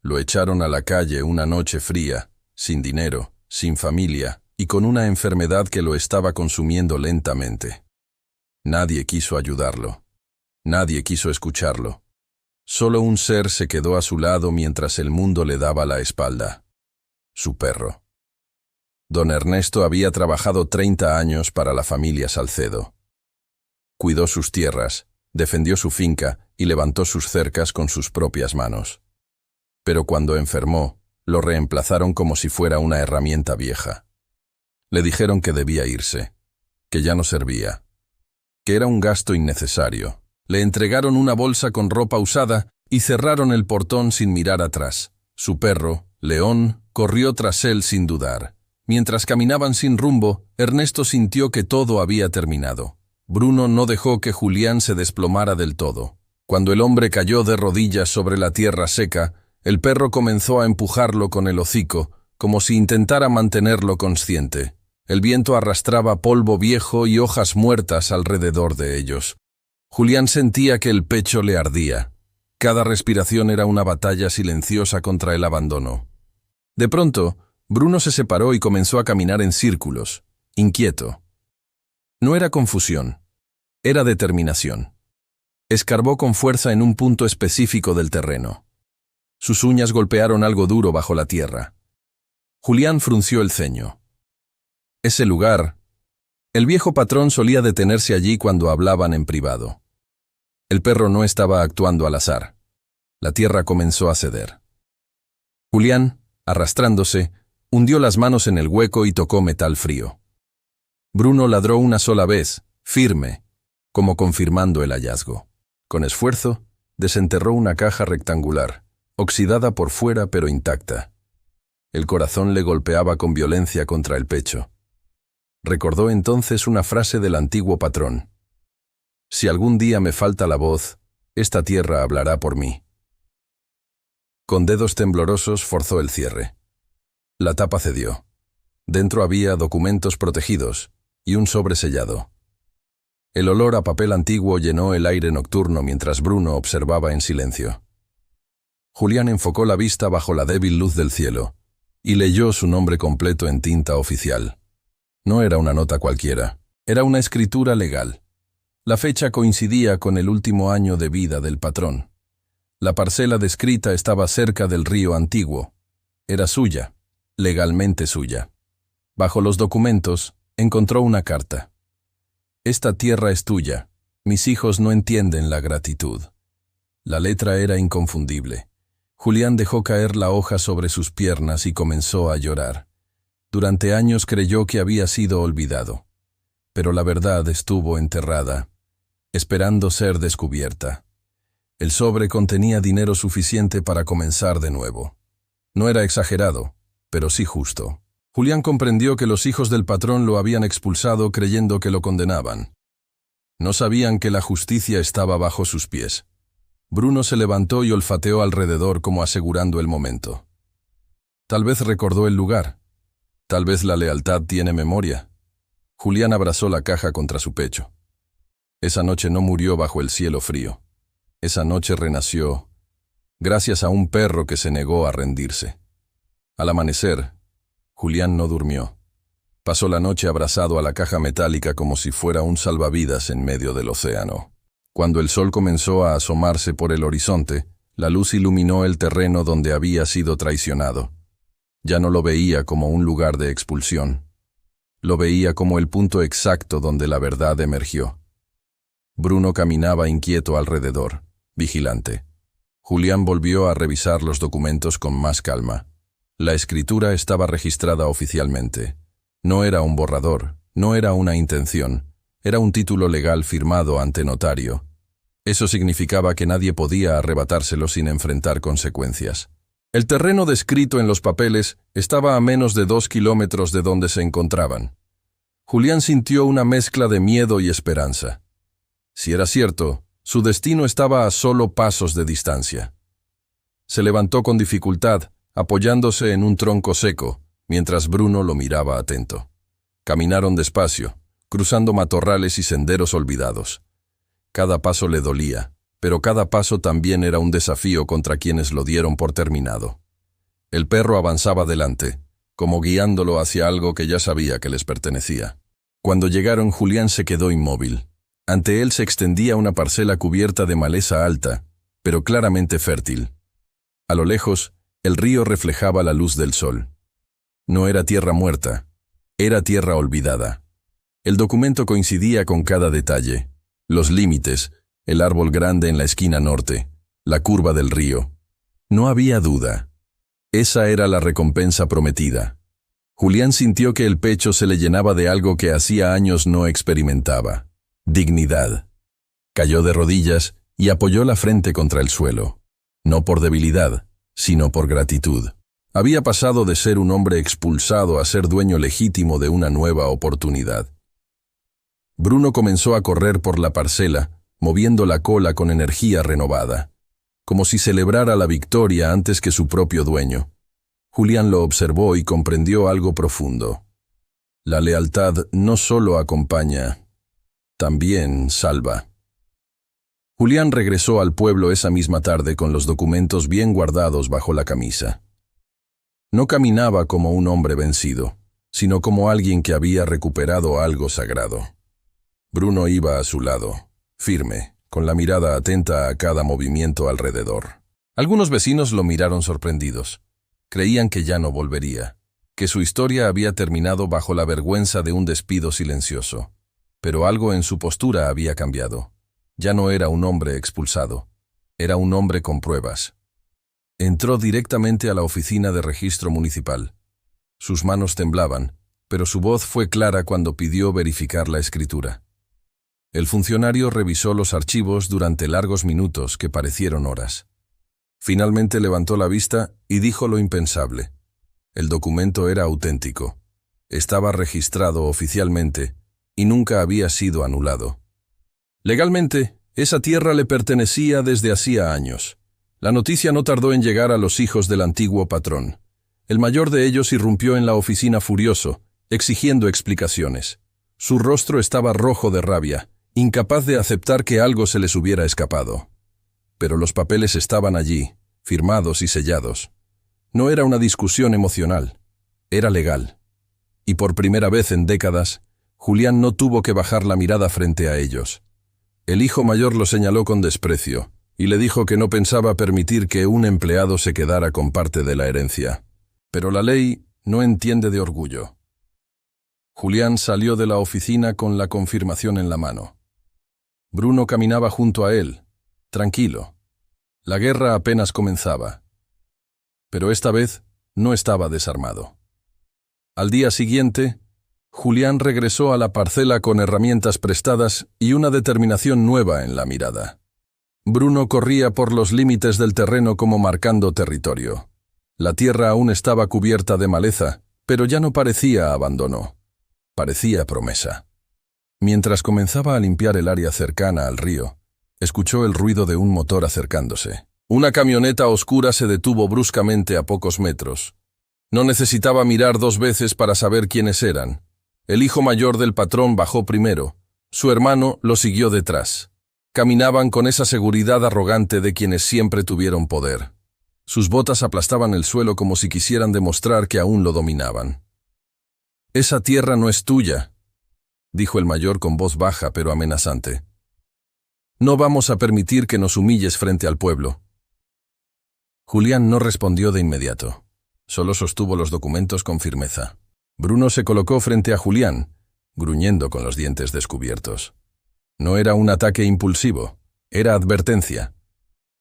Lo echaron a la calle una noche fría, sin dinero, sin familia, y con una enfermedad que lo estaba consumiendo lentamente. Nadie quiso ayudarlo. Nadie quiso escucharlo. Solo un ser se quedó a su lado mientras el mundo le daba la espalda. Su perro. Don Ernesto había trabajado 30 años para la familia Salcedo. Cuidó sus tierras, defendió su finca y levantó sus cercas con sus propias manos. Pero cuando enfermó, lo reemplazaron como si fuera una herramienta vieja. Le dijeron que debía irse, que ya no servía, que era un gasto innecesario. Le entregaron una bolsa con ropa usada y cerraron el portón sin mirar atrás. Su perro, León, corrió tras él sin dudar. Mientras caminaban sin rumbo, Ernesto sintió que todo había terminado. Bruno no dejó que Julián se desplomara del todo. Cuando el hombre cayó de rodillas sobre la tierra seca, el perro comenzó a empujarlo con el hocico, como si intentara mantenerlo consciente. El viento arrastraba polvo viejo y hojas muertas alrededor de ellos. Julián sentía que el pecho le ardía. Cada respiración era una batalla silenciosa contra el abandono. De pronto, Bruno se separó y comenzó a caminar en círculos, inquieto. No era confusión, era determinación. Escarbó con fuerza en un punto específico del terreno. Sus uñas golpearon algo duro bajo la tierra. Julián frunció el ceño. Ese lugar. El viejo patrón solía detenerse allí cuando hablaban en privado. El perro no estaba actuando al azar. La tierra comenzó a ceder. Julián, arrastrándose, hundió las manos en el hueco y tocó metal frío. Bruno ladró una sola vez, firme, como confirmando el hallazgo. Con esfuerzo, desenterró una caja rectangular, oxidada por fuera pero intacta. El corazón le golpeaba con violencia contra el pecho. Recordó entonces una frase del antiguo patrón. Si algún día me falta la voz, esta tierra hablará por mí. Con dedos temblorosos forzó el cierre. La tapa cedió. Dentro había documentos protegidos y un sobre sellado. El olor a papel antiguo llenó el aire nocturno mientras Bruno observaba en silencio. Julián enfocó la vista bajo la débil luz del cielo y leyó su nombre completo en tinta oficial. No era una nota cualquiera, era una escritura legal. La fecha coincidía con el último año de vida del patrón. La parcela descrita estaba cerca del río Antiguo. Era suya, legalmente suya. Bajo los documentos, encontró una carta. Esta tierra es tuya. Mis hijos no entienden la gratitud. La letra era inconfundible. Julián dejó caer la hoja sobre sus piernas y comenzó a llorar. Durante años creyó que había sido olvidado. Pero la verdad estuvo enterrada, esperando ser descubierta. El sobre contenía dinero suficiente para comenzar de nuevo. No era exagerado, pero sí justo. Julián comprendió que los hijos del patrón lo habían expulsado creyendo que lo condenaban. No sabían que la justicia estaba bajo sus pies. Bruno se levantó y olfateó alrededor como asegurando el momento. Tal vez recordó el lugar. Tal vez la lealtad tiene memoria. Julián abrazó la caja contra su pecho. Esa noche no murió bajo el cielo frío. Esa noche renació, gracias a un perro que se negó a rendirse. Al amanecer, Julián no durmió. Pasó la noche abrazado a la caja metálica como si fuera un salvavidas en medio del océano. Cuando el sol comenzó a asomarse por el horizonte, la luz iluminó el terreno donde había sido traicionado. Ya no lo veía como un lugar de expulsión. Lo veía como el punto exacto donde la verdad emergió. Bruno caminaba inquieto alrededor, vigilante. Julián volvió a revisar los documentos con más calma. La escritura estaba registrada oficialmente. No era un borrador, no era una intención, era un título legal firmado ante notario. Eso significaba que nadie podía arrebatárselo sin enfrentar consecuencias. El terreno descrito en los papeles estaba a menos de 2 kilómetros de donde se encontraban. Julián sintió una mezcla de miedo y esperanza. Si era cierto, su destino estaba a solo pasos de distancia. Se levantó con dificultad, apoyándose en un tronco seco, mientras Bruno lo miraba atento. Caminaron despacio, cruzando matorrales y senderos olvidados. Cada paso le dolía, pero cada paso también era un desafío contra quienes lo dieron por terminado. El perro avanzaba delante, como guiándolo hacia algo que ya sabía que les pertenecía. Cuando llegaron, Julián se quedó inmóvil. Ante él se extendía una parcela cubierta de maleza alta, pero claramente fértil. A lo lejos, el río reflejaba la luz del sol. No era tierra muerta, era tierra olvidada. El documento coincidía con cada detalle: los límites, el árbol grande en la esquina norte, la curva del río. No había duda. Esa era la recompensa prometida. Julián sintió que el pecho se le llenaba de algo que hacía años no experimentaba: dignidad. Cayó de rodillas y apoyó la frente contra el suelo. No por debilidad, sino por gratitud. Había pasado de ser un hombre expulsado a ser dueño legítimo de una nueva oportunidad. Bruno comenzó a correr por la parcela, moviendo la cola con energía renovada, como si celebrara la victoria antes que su propio dueño. Julián lo observó y comprendió algo profundo. La lealtad no solo acompaña, también salva. Julián regresó al pueblo esa misma tarde con los documentos bien guardados bajo la camisa. No caminaba como un hombre vencido, sino como alguien que había recuperado algo sagrado. Bruno iba a su lado, firme, con la mirada atenta a cada movimiento alrededor. Algunos vecinos lo miraron sorprendidos. Creían que ya no volvería, que su historia había terminado bajo la vergüenza de un despido silencioso. Pero algo en su postura había cambiado. Ya no era un hombre expulsado, era un hombre con pruebas. Entró directamente a la oficina de registro municipal. Sus manos temblaban, pero su voz fue clara cuando pidió verificar la escritura. El funcionario revisó los archivos durante largos minutos que parecieron horas. Finalmente levantó la vista y dijo lo impensable. El documento era auténtico. Estaba registrado oficialmente y nunca había sido anulado. Legalmente, esa tierra le pertenecía desde hacía años. La noticia no tardó en llegar a los hijos del antiguo patrón. El mayor de ellos irrumpió en la oficina furioso, exigiendo explicaciones. Su rostro estaba rojo de rabia, incapaz de aceptar que algo se les hubiera escapado. Pero los papeles estaban allí, firmados y sellados. No era una discusión emocional, era legal. Y por primera vez en décadas, Julián no tuvo que bajar la mirada frente a ellos. El hijo mayor lo señaló con desprecio y le dijo que no pensaba permitir que un empleado se quedara con parte de la herencia. Pero la ley no entiende de orgullo. Julián salió de la oficina con la confirmación en la mano. Bruno caminaba junto a él, tranquilo. La guerra apenas comenzaba. Pero esta vez no estaba desarmado. Al día siguiente, Julián regresó a la parcela con herramientas prestadas y una determinación nueva en la mirada. Bruno corría por los límites del terreno como marcando territorio. La tierra aún estaba cubierta de maleza, pero ya no parecía abandono. Parecía promesa. Mientras comenzaba a limpiar el área cercana al río, escuchó el ruido de un motor acercándose. Una camioneta oscura se detuvo bruscamente a pocos metros. No necesitaba mirar dos veces para saber quiénes eran. El hijo mayor del patrón bajó primero. Su hermano lo siguió detrás. Caminaban con esa seguridad arrogante de quienes siempre tuvieron poder. Sus botas aplastaban el suelo como si quisieran demostrar que aún lo dominaban. «Esa tierra no es tuya», dijo el mayor con voz baja pero amenazante. «No vamos a permitir que nos humilles frente al pueblo». Julián no respondió de inmediato. Solo sostuvo los documentos con firmeza. Bruno se colocó frente a Julián, gruñendo con los dientes descubiertos. No era un ataque impulsivo, era advertencia.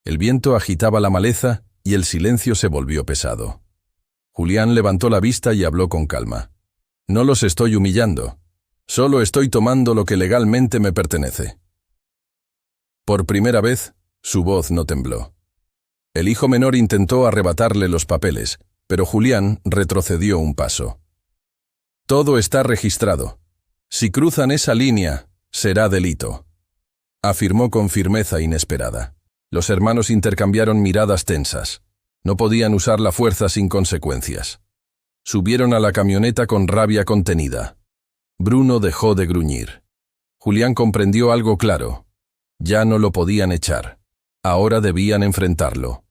El viento agitaba la maleza y el silencio se volvió pesado. Julián levantó la vista y habló con calma. «No los estoy humillando. Solo estoy tomando lo que legalmente me pertenece». Por primera vez, su voz no tembló. El hijo menor intentó arrebatarle los papeles, pero Julián retrocedió un paso. «Todo está registrado. Si cruzan esa línea, será delito», afirmó con firmeza inesperada. Los hermanos intercambiaron miradas tensas. No podían usar la fuerza sin consecuencias. Subieron a la camioneta con rabia contenida. Bruno dejó de gruñir. Julián comprendió algo claro. Ya no lo podían echar. Ahora debían enfrentarlo.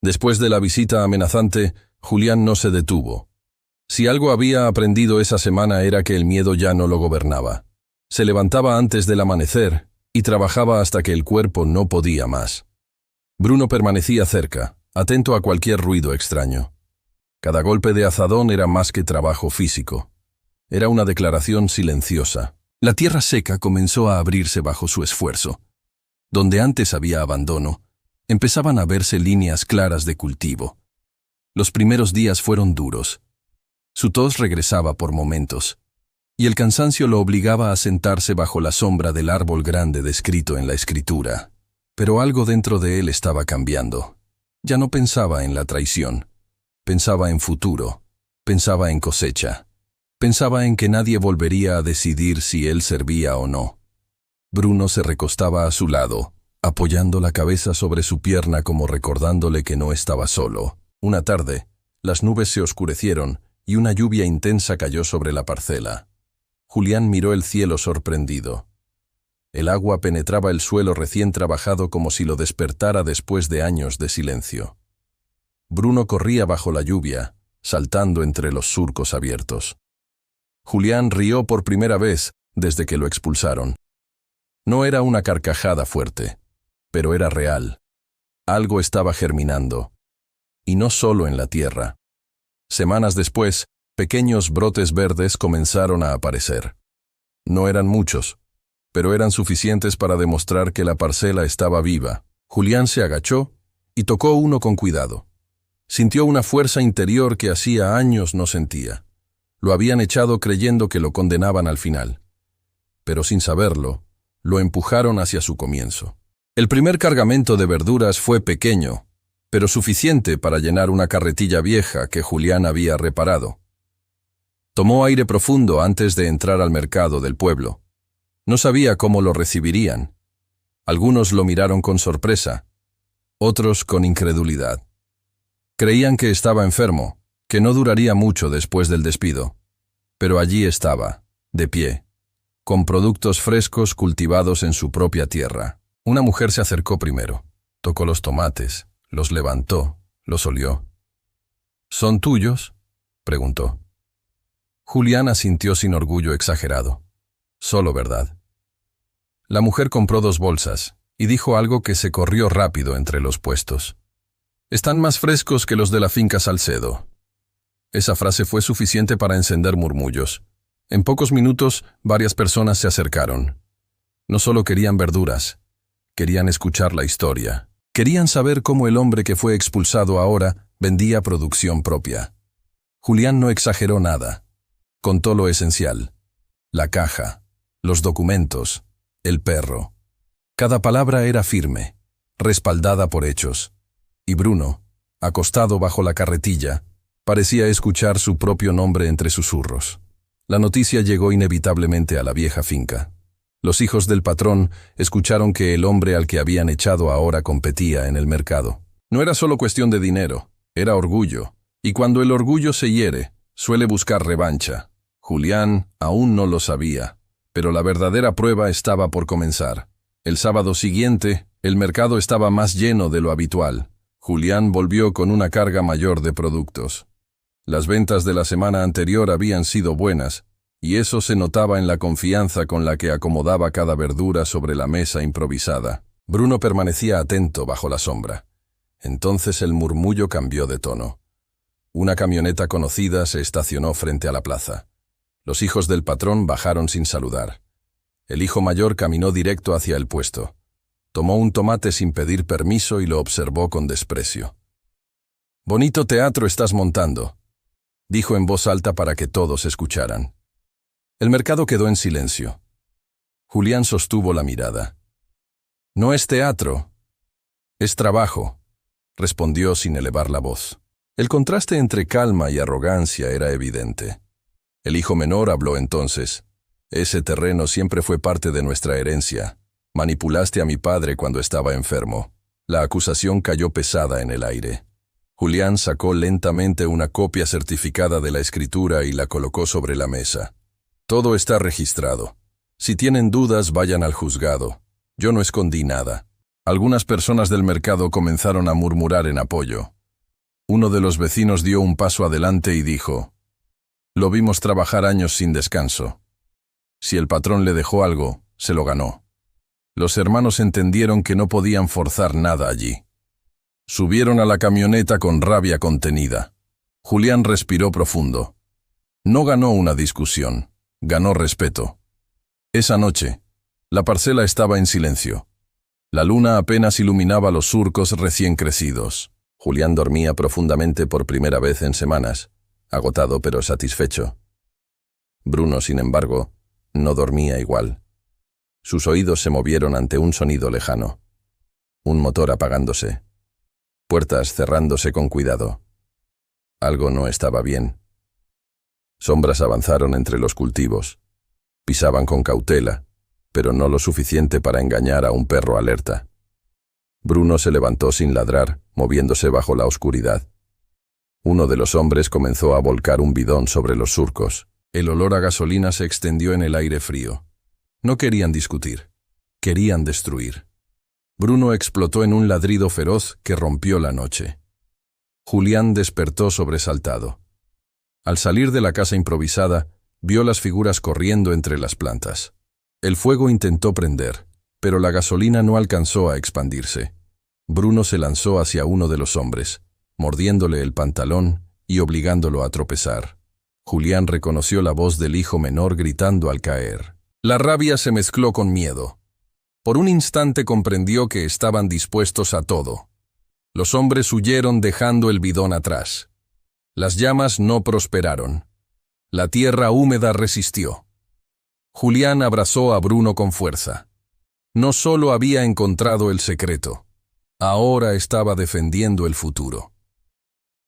Después de la visita amenazante, Julián no se detuvo. Si algo había aprendido esa semana era que el miedo ya no lo gobernaba. Se levantaba antes del amanecer y trabajaba hasta que el cuerpo no podía más. Bruno permanecía cerca, atento a cualquier ruido extraño. Cada golpe de azadón era más que trabajo físico. Era una declaración silenciosa. La tierra seca comenzó a abrirse bajo su esfuerzo. Donde antes había abandono, empezaban a verse líneas claras de cultivo. Los primeros días fueron duros. Su tos regresaba por momentos, y el cansancio lo obligaba a sentarse bajo la sombra del árbol grande descrito en la escritura. Pero algo dentro de él estaba cambiando. Ya no pensaba en la traición. Pensaba en futuro. Pensaba en cosecha. Pensaba en que nadie volvería a decidir si él servía o no. Bruno se recostaba a su lado, apoyando la cabeza sobre su pierna como recordándole que no estaba solo. Una tarde, las nubes se oscurecieron y una lluvia intensa cayó sobre la parcela. Julián miró el cielo sorprendido. El agua penetraba el suelo recién trabajado como si lo despertara después de años de silencio. Bruno corría bajo la lluvia, saltando entre los surcos abiertos. Julián rió por primera vez desde que lo expulsaron. No era una carcajada fuerte, pero era real. Algo estaba germinando. Y no solo en la tierra. Semanas después, pequeños brotes verdes comenzaron a aparecer. No eran muchos, pero eran suficientes para demostrar que la parcela estaba viva. Julián se agachó y tocó uno con cuidado. Sintió una fuerza interior que hacía años no sentía. Lo habían echado creyendo que lo condenaban al final. Pero sin saberlo, lo empujaron hacia su comienzo. El primer cargamento de verduras fue pequeño, pero suficiente para llenar una carretilla vieja que Julián había reparado. Tomó aire profundo antes de entrar al mercado del pueblo. No sabía cómo lo recibirían. Algunos lo miraron con sorpresa, otros con incredulidad. Creían que estaba enfermo, que no duraría mucho después del despido. Pero allí estaba, de pie, con productos frescos cultivados en su propia tierra. Una mujer se acercó primero, tocó los tomates, los levantó, los olió. ¿Son tuyos?, preguntó. Julián asintió sin orgullo exagerado. Solo verdad. La mujer compró 2 bolsas y dijo algo que se corrió rápido entre los puestos. «Están más frescos que los de la finca Salcedo». Esa frase fue suficiente para encender murmullos. En pocos minutos, varias personas se acercaron. No solo querían verduras, querían escuchar la historia. Querían saber cómo el hombre que fue expulsado ahora vendía producción propia. Julián no exageró nada. Contó lo esencial: la caja, los documentos, el perro. Cada palabra era firme, respaldada por hechos. Y Bruno, acostado bajo la carretilla, parecía escuchar su propio nombre entre susurros. La noticia llegó inevitablemente a la vieja finca. Los hijos del patrón escucharon que el hombre al que habían echado ahora competía en el mercado. No era solo cuestión de dinero, era orgullo. Y cuando el orgullo se hiere, suele buscar revancha. Julián aún no lo sabía, pero la verdadera prueba estaba por comenzar. El sábado siguiente, el mercado estaba más lleno de lo habitual. Julián volvió con una carga mayor de productos. Las ventas de la semana anterior habían sido buenas, y eso se notaba en la confianza con la que acomodaba cada verdura sobre la mesa improvisada. Bruno permanecía atento bajo la sombra. Entonces el murmullo cambió de tono. Una camioneta conocida se estacionó frente a la plaza. Los hijos del patrón bajaron sin saludar. El hijo mayor caminó directo hacia el puesto. Tomó un tomate sin pedir permiso y lo observó con desprecio. «Bonito teatro estás montando», dijo en voz alta para que todos escucharan. El mercado quedó en silencio. Julián sostuvo la mirada. «No es teatro, es trabajo», respondió sin elevar la voz. El contraste entre calma y arrogancia era evidente. El hijo menor habló entonces. «Ese terreno siempre fue parte de nuestra herencia. Manipulaste a mi padre cuando estaba enfermo». La acusación cayó pesada en el aire. Julián sacó lentamente una copia certificada de la escritura y la colocó sobre la mesa. «Todo está registrado. Si tienen dudas, vayan al juzgado. Yo no escondí nada». Algunas personas del mercado comenzaron a murmurar en apoyo. Uno de los vecinos dio un paso adelante y dijo: «Lo vimos trabajar años sin descanso. Si el patrón le dejó algo, se lo ganó». Los hermanos entendieron que no podían forzar nada allí. Subieron a la camioneta con rabia contenida. Julián respiró profundo. No ganó una discusión, ganó respeto. Esa noche, la parcela estaba en silencio. La luna apenas iluminaba los surcos recién crecidos. Julián dormía profundamente por primera vez en semanas, agotado pero satisfecho. Bruno, sin embargo, no dormía igual. Sus oídos se movieron ante un sonido lejano. Un motor apagándose. Puertas cerrándose con cuidado. Algo no estaba bien. Sombras avanzaron entre los cultivos. Pisaban con cautela, pero no lo suficiente para engañar a un perro alerta. Bruno se levantó sin ladrar, moviéndose bajo la oscuridad. Uno de los hombres comenzó a volcar un bidón sobre los surcos. El olor a gasolina se extendió en el aire frío. No querían discutir, querían destruir. Bruno explotó en un ladrido feroz que rompió la noche. Julián despertó sobresaltado. Al salir de la casa improvisada, vio las figuras corriendo entre las plantas. El fuego intentó prender, pero la gasolina no alcanzó a expandirse. Bruno se lanzó hacia uno de los hombres, mordiéndole el pantalón y obligándolo a tropezar. Julián reconoció la voz del hijo menor gritando al caer. La rabia se mezcló con miedo. Por un instante comprendió que estaban dispuestos a todo. Los hombres huyeron dejando el bidón atrás. Las llamas no prosperaron. La tierra húmeda resistió. Julián abrazó a Bruno con fuerza. No solo había encontrado el secreto, ahora estaba defendiendo el futuro.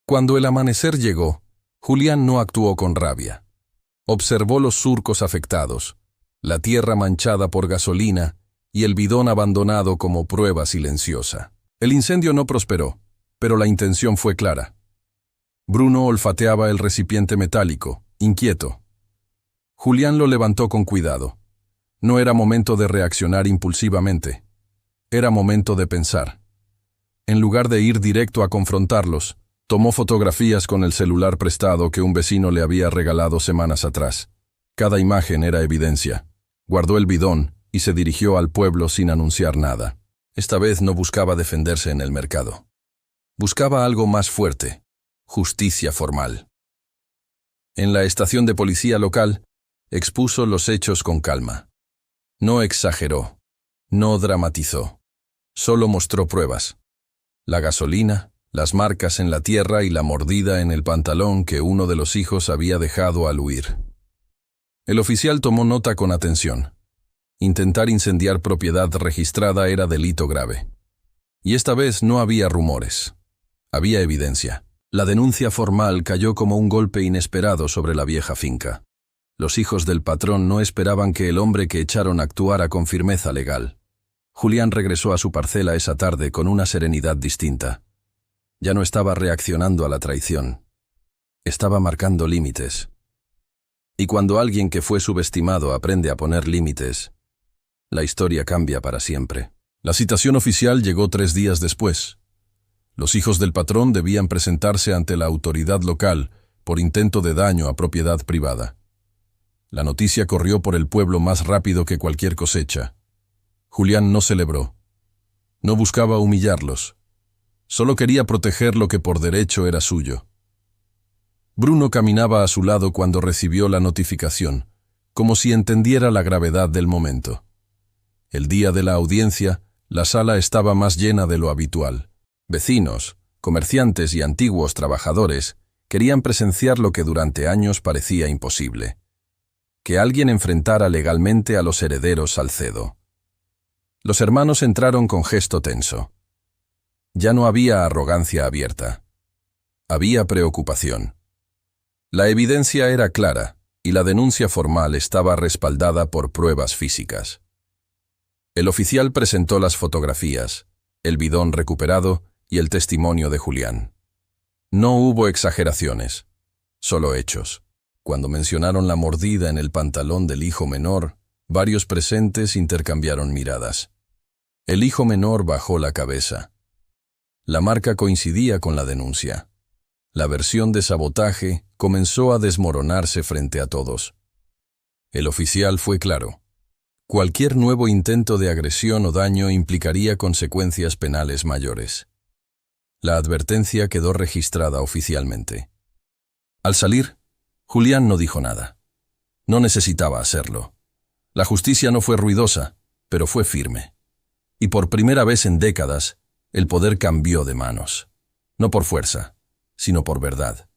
Cuando el amanecer llegó, Julián no actuó con rabia. Observó los surcos afectados, la tierra manchada por gasolina y el bidón abandonado como prueba silenciosa. El incendio no prosperó, pero la intención fue clara. Bruno olfateaba el recipiente metálico, inquieto. Julián lo levantó con cuidado. No era momento de reaccionar impulsivamente. Era momento de pensar. En lugar de ir directo a confrontarlos, tomó fotografías con el celular prestado que un vecino le había regalado semanas atrás. Cada imagen era evidencia. Guardó el bidón y se dirigió al pueblo sin anunciar nada. Esta vez no buscaba defenderse en el mercado. Buscaba algo más fuerte: justicia formal. En la estación de policía local, expuso los hechos con calma. No exageró, no dramatizó, solo mostró pruebas. La gasolina, las marcas en la tierra y la mordida en el pantalón que uno de los hijos había dejado al huir. El oficial tomó nota con atención. Intentar incendiar propiedad registrada era delito grave. Y esta vez no había rumores. Había evidencia. La denuncia formal cayó como un golpe inesperado sobre la vieja finca. Los hijos del patrón no esperaban que el hombre que echaron actuara con firmeza legal. Julián regresó a su parcela esa tarde con una serenidad distinta. Ya no estaba reaccionando a la traición. Estaba marcando límites. Y cuando alguien que fue subestimado aprende a poner límites, la historia cambia para siempre. La citación oficial llegó 3 días después. Los hijos del patrón debían presentarse ante la autoridad local por intento de daño a propiedad privada. La noticia corrió por el pueblo más rápido que cualquier cosecha. Julián no celebró. No buscaba humillarlos. Solo quería proteger lo que por derecho era suyo. Bruno caminaba a su lado cuando recibió la notificación, como si entendiera la gravedad del momento. El día de la audiencia, la sala estaba más llena de lo habitual. Vecinos, comerciantes y antiguos trabajadores querían presenciar lo que durante años parecía imposible: que alguien enfrentara legalmente a los herederos Salcedo. Los hermanos entraron con gesto tenso. Ya no había arrogancia abierta. Había preocupación. La evidencia era clara y la denuncia formal estaba respaldada por pruebas físicas. El oficial presentó las fotografías, el bidón recuperado y el testimonio de Julián. No hubo exageraciones, solo hechos. Cuando mencionaron la mordida en el pantalón del hijo menor, varios presentes intercambiaron miradas. El hijo menor bajó la cabeza. La marca coincidía con la denuncia. La versión de sabotaje comenzó a desmoronarse frente a todos. El oficial fue claro. Cualquier nuevo intento de agresión o daño implicaría consecuencias penales mayores. La advertencia quedó registrada oficialmente. Al salir, Julián no dijo nada. No necesitaba hacerlo. La justicia no fue ruidosa, pero fue firme. Y por primera vez en décadas, el poder cambió de manos. No por fuerza, sino por verdad.